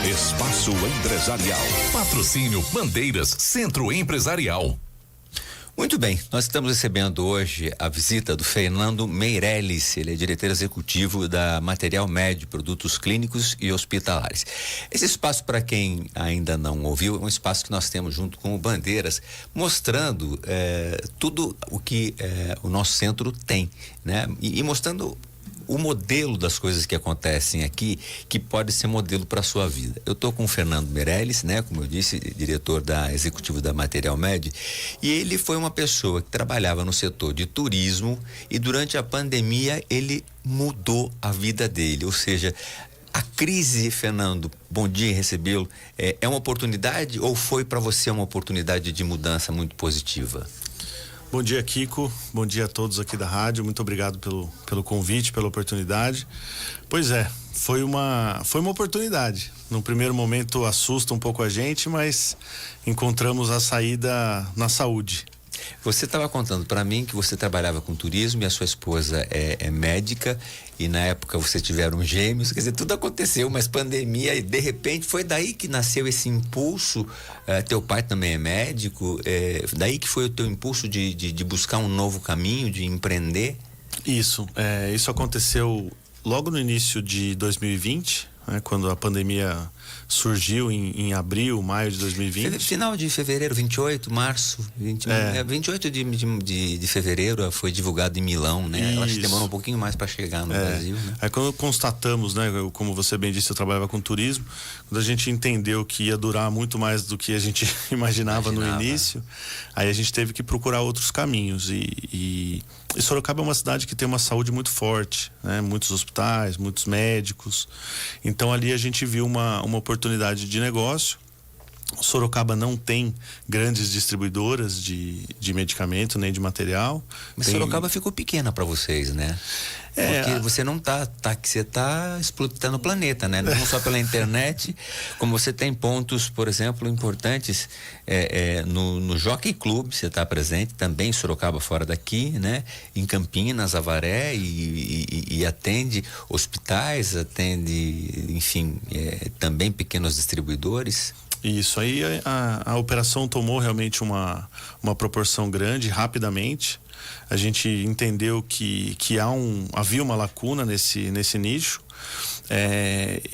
Espaço Empresarial. Patrocínio Bandeiras Centro Empresarial. Muito bem, nós estamos recebendo hoje a visita do Fernando Meirelles. Ele é diretor executivo da Material Med, Produtos Clínicos e Hospitalares. Esse espaço, para quem ainda não ouviu, é um espaço que nós temos junto com o Bandeiras, mostrando tudo o que o nosso centro tem, né? E mostrando o modelo das coisas que acontecem aqui, que pode ser modelo para a sua vida. Eu estou com o Fernando Meirelles, né? Como eu disse, diretor executivo da Material Med, e ele foi uma pessoa que trabalhava no setor de turismo e durante a pandemia ele mudou a vida dele, ou seja, a crise, Fernando, bom dia em recebê-lo, é uma oportunidade ou foi para você uma oportunidade de mudança muito positiva? Bom dia, Kiko. Bom dia a todos aqui da rádio. Muito obrigado pelo convite, pela oportunidade. Pois é, foi uma oportunidade. No primeiro momento assusta um pouco a gente, mas encontramos a saída na saúde. Você estava contando para mim que você trabalhava com turismo e a sua esposa é médica e na época você tiveram gêmeos, quer dizer, tudo aconteceu, mas pandemia e de repente foi daí que nasceu esse impulso. Teu pai também é médico, daí que foi o teu impulso de buscar um novo caminho, de empreender? Isso aconteceu logo no início de 2020, né, quando a pandemia surgiu em abril, maio de 2020. Final de fevereiro, 28, março, 28 de fevereiro foi divulgado em Milão, né? Ela demorou um pouquinho mais para chegar no Brasil, né? Aí quando constatamos, né, como você bem disse, eu trabalhava com turismo, quando a gente entendeu que ia durar muito mais do que a gente imaginava no início, aí a gente teve que procurar outros caminhos e Sorocaba é uma cidade que tem uma saúde muito forte, né? Muitos hospitais, muitos médicos. Então ali a gente viu uma oportunidade de negócio. Sorocaba não tem grandes distribuidoras de medicamento nem de material. Mas Sorocaba ficou pequena para vocês, né? Porque você não você tá explorando o planeta, né? Não só pela internet, como você tem pontos, por exemplo, importantes no Jockey Club, você está presente também em Sorocaba, fora daqui, né? Em Campinas, Avaré e atende hospitais, atende, enfim, também pequenos distribuidores. Isso aí, a operação tomou realmente uma proporção grande, rapidamente. A gente entendeu que havia uma lacuna nesse nicho.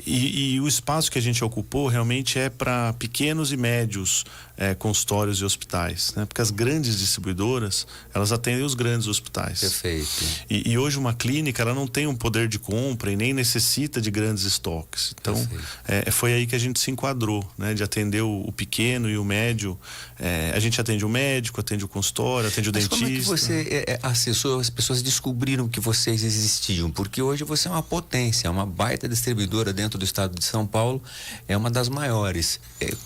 E o espaço que a gente ocupou realmente é para pequenos e médios consultórios e hospitais, né? Porque as grandes distribuidoras, elas atendem os grandes hospitais. Perfeito. E hoje uma clínica, ela não tem um poder de compra e nem necessita de grandes estoques. Então, foi aí que a gente se enquadrou, né? De atender o pequeno e o médio. A gente atende o médico, atende o consultório, atende o dentista. Como é que você acessou, as pessoas descobriram que vocês existiam? Porque hoje você é uma potência, uma baita distribuidora dentro do estado de São Paulo, é uma das maiores.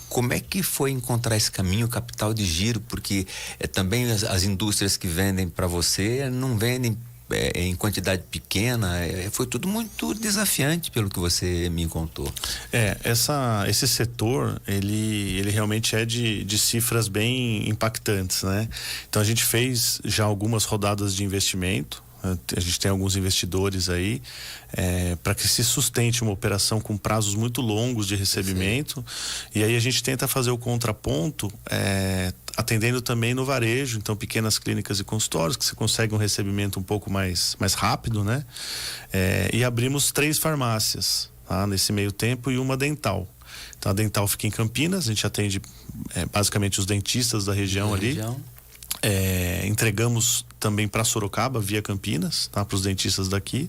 Como é que foi encontrar esse caminho, capital de giro? Porque também as indústrias que vendem para você não vendem em quantidade pequena, foi tudo muito desafiante pelo que você me contou. Esse setor, ele realmente é de cifras bem impactantes, né? Então a gente fez já algumas rodadas de investimento. A gente tem alguns investidores aí para que se sustente uma operação com prazos muito longos de recebimento. E aí a gente tenta fazer o contraponto atendendo também no varejo, então pequenas clínicas e consultórios que você consegue um recebimento um pouco mais rápido, né? E abrimos 3 farmácias, tá? Nesse meio tempo, e uma dental. Então a dental fica em Campinas, a gente atende basicamente os dentistas da região ali. Entregamos também para Sorocaba via Campinas, tá? Para os dentistas daqui.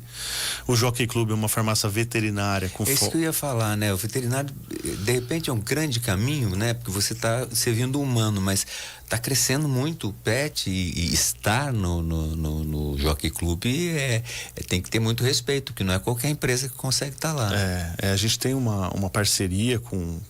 O Jockey Club é uma farmácia veterinária com isso que eu ia falar, né? O veterinário de repente é um grande caminho, né? Porque você está servindo o humano, mas está crescendo muito o pet e estar no Jockey Club tem que ter muito respeito, porque não é qualquer empresa que consegue estar lá. A gente tem uma parceria com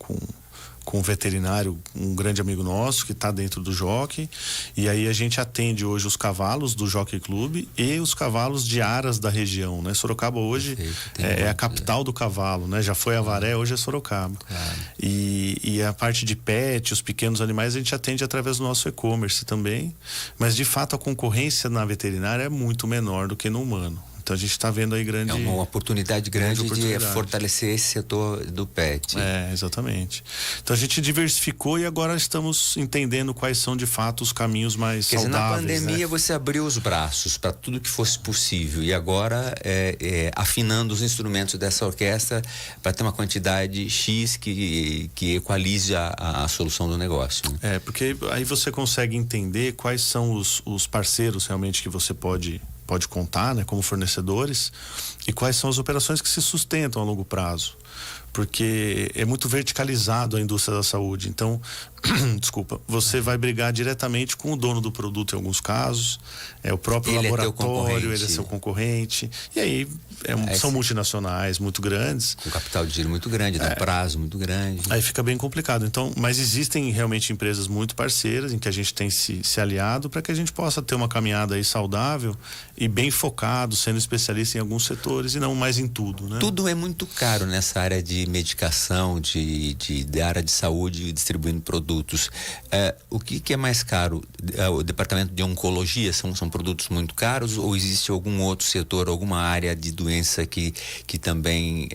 um veterinário, um grande amigo nosso que está dentro do Jockey, e aí a gente atende hoje os cavalos do Jockey Club e os cavalos de aras da região, né? Sorocaba hoje é a capital do cavalo, né? Já foi Avaré, hoje é Sorocaba. Claro. E a parte de pet, os pequenos animais, a gente atende através do nosso e-commerce também, mas de fato a concorrência na veterinária é muito menor do que no humano. Então a gente está vendo aí grande... É uma oportunidade grande oportunidade. de fortalecer esse setor do PET. Exatamente. Então a gente diversificou e agora estamos entendendo quais são de fato os caminhos mais Quer dizer, saudáveis. na pandemia, né? você abriu os braços para tudo que fosse possível e agora afinando os instrumentos dessa orquestra para ter uma quantidade X que equalize a solução do negócio. Né? Porque aí você consegue entender quais são os parceiros realmente que você pode contar, né, como fornecedores, e quais são as operações que se sustentam a longo prazo. Porque é muito verticalizado a indústria da saúde. Então, desculpa, você vai brigar diretamente com o dono do produto em alguns casos, o próprio Ele laboratório, ele é seu concorrente. E aí são multinacionais muito grandes. Com capital de giro muito grande, né? Prazo muito grande. Aí fica bem complicado. Então, mas existem realmente empresas muito parceiras em que a gente tem se aliado para que a gente possa ter uma caminhada aí saudável e bem focado, sendo especialista em alguns setores e não mais em tudo, né? Tudo é muito caro nessa área de medicação, da área de saúde, distribuindo produtos. O que é mais caro? O departamento de oncologia são produtos muito caros ou existe algum outro setor, alguma área de doença que também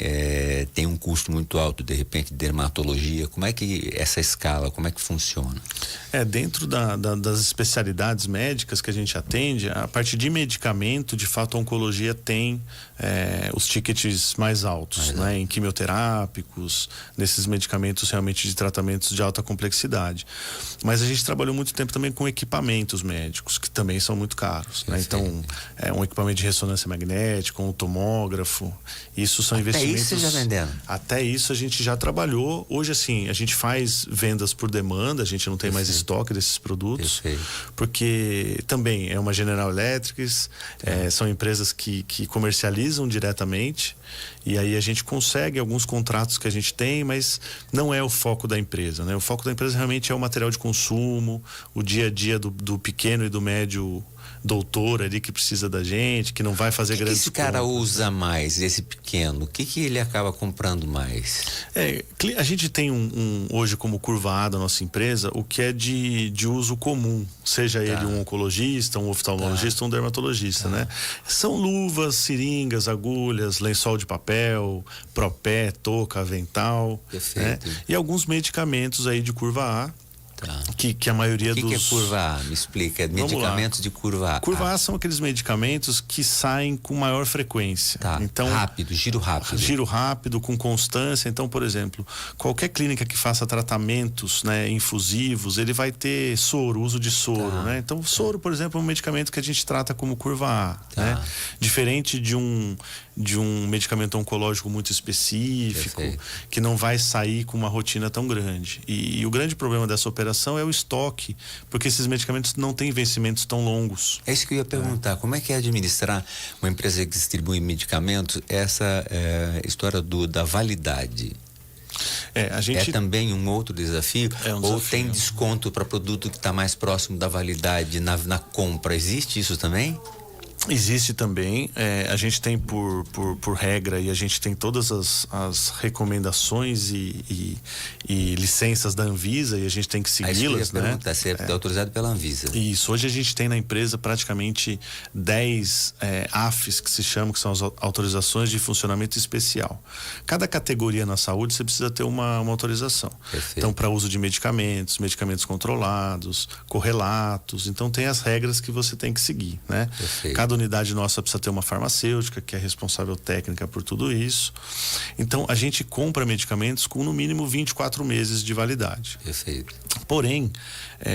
tem um custo muito alto, de repente dermatologia? Como é que essa escala, como é que funciona? Dentro das especialidades médicas que a gente atende, a partir de medicamento, de fato a oncologia tem os tickets mais altos, né? Em quimioterápicos, nesses medicamentos realmente de tratamentos de alta complexidade. Mas a gente trabalhou muito tempo também com equipamentos médicos, que também são muito caros, né? Então, um equipamento de ressonância magnética, um tomógrafo, isso são investimentos... Até isso já vendendo? Até isso a gente já trabalhou. Hoje, assim, a gente faz vendas por demanda, a gente não tem mais estoque desses produtos, porque também é uma General Electric, são empresas que comercializam diretamente, e aí a gente consegue alguns contratos que a gente tem, mas não é o foco da empresa, né? O foco da empresa realmente é o material de consumo, o dia a dia do pequeno e do médio doutor ali que precisa da gente, que não vai fazer grandes esse cara compras. usa mais, esse pequeno? O que ele acaba comprando mais? A gente tem hoje como curva A da nossa empresa o que é de uso comum, seja ele um oncologista, um oftalmologista, um dermatologista, né? São luvas, seringas, agulhas, lençol de papel, propé, touca, avental, né? E alguns medicamentos aí de curva A. Que a maioria dos... O que é curva A? Me explica. Medicamentos de curva A. Curva A são aqueles medicamentos que saem com maior frequência. Então, rápido, giro rápido. Giro rápido, com constância. Então, por exemplo, qualquer clínica que faça tratamentos, né, infusivos, ele vai ter soro, uso de soro, né? Então, soro, por exemplo, é um medicamento que a gente trata como curva A, né? Diferente de um medicamento oncológico muito específico, que não vai sair com uma rotina tão grande. E o grande problema dessa operação é o estoque, porque esses medicamentos não têm vencimentos tão longos. É isso que eu ia perguntar. Como é que é administrar uma empresa que distribui medicamentos, essa história da validade? É também um outro desafio? Ou tem desconto para produto que está mais próximo da validade na compra? Existe isso também? Existe também, a gente tem por regra e a gente tem todas as recomendações e licenças da Anvisa e a gente tem que segui-las, né? Está certo, autorizado pela Anvisa. Isso, hoje a gente tem na empresa praticamente 10 AFs que se chamam, que são as autorizações de funcionamento especial. Cada categoria na saúde você precisa ter uma autorização. Então, para uso de medicamentos controlados, correlatos, então tem as regras que você tem que seguir, né? Cada unidade nossa precisa ter uma farmacêutica que é responsável técnica por tudo isso. Então a gente compra medicamentos com no mínimo 24 meses de validade. Porém,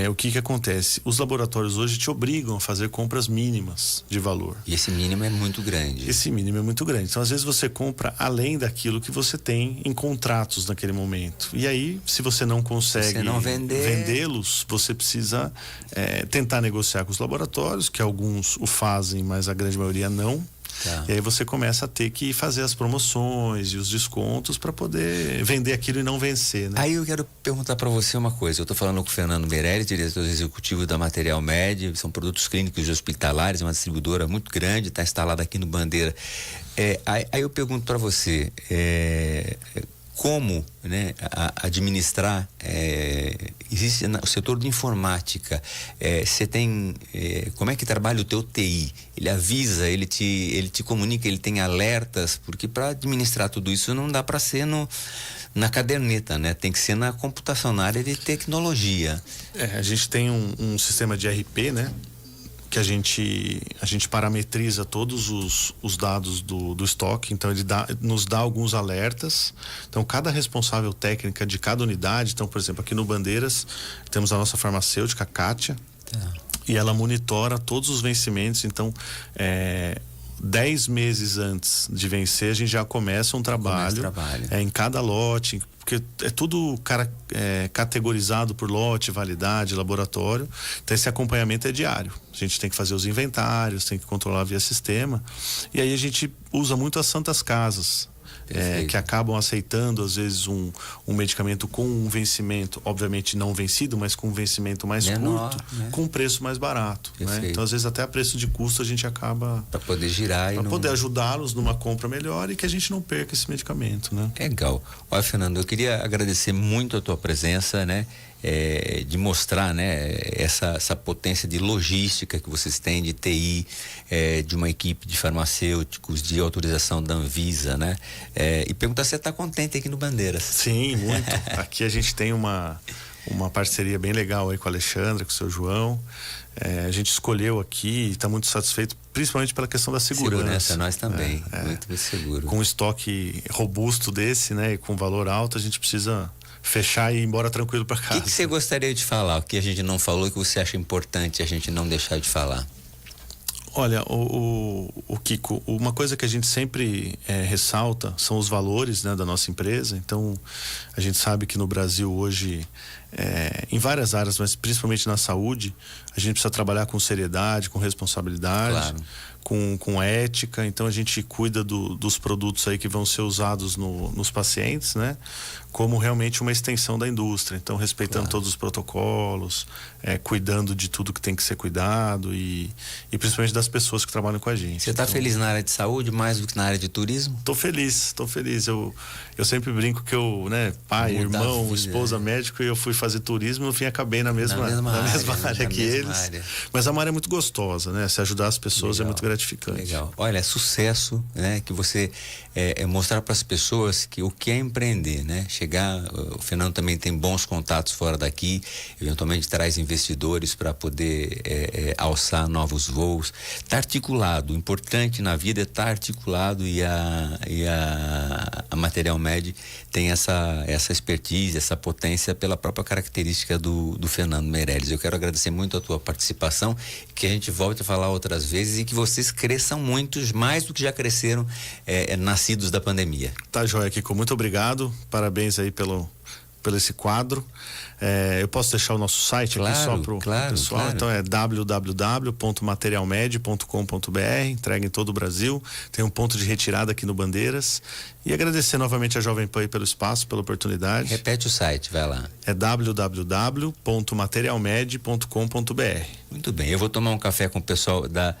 o que acontece? Os laboratórios hoje te obrigam a fazer compras mínimas de valor. E esse mínimo é muito grande. Esse mínimo é muito grande. Então às vezes você compra além daquilo que você tem em contratos naquele momento. E aí, se você não consegue vendê-los, você precisa tentar negociar com os laboratórios, que alguns o fazem, mas a grande maioria não. E aí você começa a ter que fazer as promoções e os descontos para poder vender aquilo e não vencer, né? Aí eu quero perguntar para você uma coisa. Eu estou falando com o Fernando Meirelles, diretor executivo da Material Med, são produtos clínicos e hospitalares, uma distribuidora muito grande, está instalada aqui no Bandeira. Aí eu pergunto para você, como, né, administrar. Existe o setor de informática. Você tem como é que trabalha o teu TI? Ele avisa, ele te comunica, ele tem alertas, porque para administrar tudo isso não dá para ser na caderneta, né? Tem que ser na computacionária de tecnologia. A gente tem um sistema de RP, né? Que a gente parametriza todos os dados do estoque, então ele nos dá alguns alertas. Então cada responsável técnica de cada unidade, então por exemplo aqui no Bandeiras temos a nossa farmacêutica, a Kátia, e ela monitora todos os vencimentos. Então 10 meses antes de vencer a gente já começa um trabalho. Em cada lote, porque é tudo categorizado por lote, validade, laboratório. Então esse acompanhamento é diário. A gente tem que fazer os inventários, tem que controlar via sistema. E aí a gente usa muito as santas casas, que acabam aceitando às vezes um medicamento com um vencimento, obviamente não vencido, mas com um vencimento mais curto, com um preço mais barato, né? Então às vezes até a preço de custo a gente acaba para poder girar, para poder ajudá-los numa compra melhor e que a gente não perca esse medicamento, né? Legal. Olha, Fernando, eu queria agradecer muito a tua presença, né? De mostrar, né, essa potência de logística que vocês têm, de TI, de uma equipe de farmacêuticos, de autorização da Anvisa, né? E perguntar se você está contente aqui no Bandeiras. Sim, muito. Aqui a gente tem uma parceria bem legal aí com a Alexandra, com o seu João. A gente escolheu aqui e está muito satisfeito, principalmente pela questão da segurança. Nós também, muito seguro. Com um estoque robusto desse, né, e com valor alto, a gente precisa fechar e ir embora tranquilo para casa. O que você gostaria de falar? O que a gente não falou, que você acha importante a gente não deixar de falar? Olha, o Kiko, uma coisa que a gente sempre ressalta são os valores, né, da nossa empresa. Então, a gente sabe que no Brasil hoje, em várias áreas, mas principalmente na saúde, a gente precisa trabalhar com seriedade, com responsabilidade, com ética. Então, a gente cuida dos produtos aí que vão ser usados nos pacientes, né? Como realmente uma extensão da indústria. Então, respeitando todos os protocolos, cuidando de tudo que tem que ser cuidado e principalmente das pessoas que trabalham com a gente. Você está feliz na área de saúde mais do que na área de turismo? Tô feliz. Eu sempre brinco que eu, né, pai, irmão, esposa, médico, e eu fui fazer turismo e no fim acabei na mesma área que eles. Mas a área é muito gostosa, né? Se ajudar as pessoas é muito gratificante. Legal. Olha, é sucesso, né? Que você mostrar para as pessoas que o que é empreender, né? O Fernando também tem bons contatos fora daqui, eventualmente traz investidores para poder alçar novos voos. Tá articulado, o importante na vida é estar articulado e a Material Med tem essa expertise, essa potência pela própria característica do Fernando Meirelles. Eu quero agradecer muito a tua participação, que a gente volte a falar outras vezes e que vocês cresçam muitos, mais do que já cresceram nascidos da pandemia. Tá, joia, Kiko, muito obrigado, parabéns aí pelo esse quadro. Eu posso deixar o nosso site aqui só pro pessoal? Claro. Então é www.materialmed.com.br, entrega em todo o Brasil, tem um ponto de retirada aqui no Bandeiras. E agradecer novamente a Jovem Pan pelo espaço, pela oportunidade. Repete o site, vai lá. É www.materialmed.com.br. Muito bem, eu vou tomar um café com o pessoal da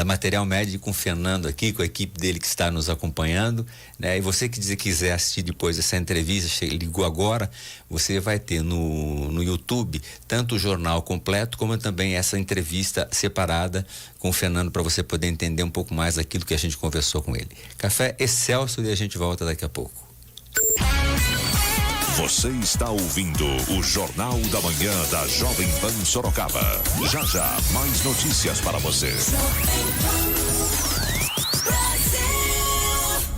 Material Med, com o Fernando aqui, com a equipe dele que está nos acompanhando, né? E você que quiser assistir depois essa entrevista, ligou agora, você vai ter no YouTube tanto o jornal completo como também essa entrevista separada com o Fernando, para você poder entender um pouco mais daquilo que a gente conversou com ele. Café excelso e a gente volta daqui a pouco. Você está ouvindo o Jornal da Manhã da Jovem Pan Sorocaba. Já já, mais notícias para você.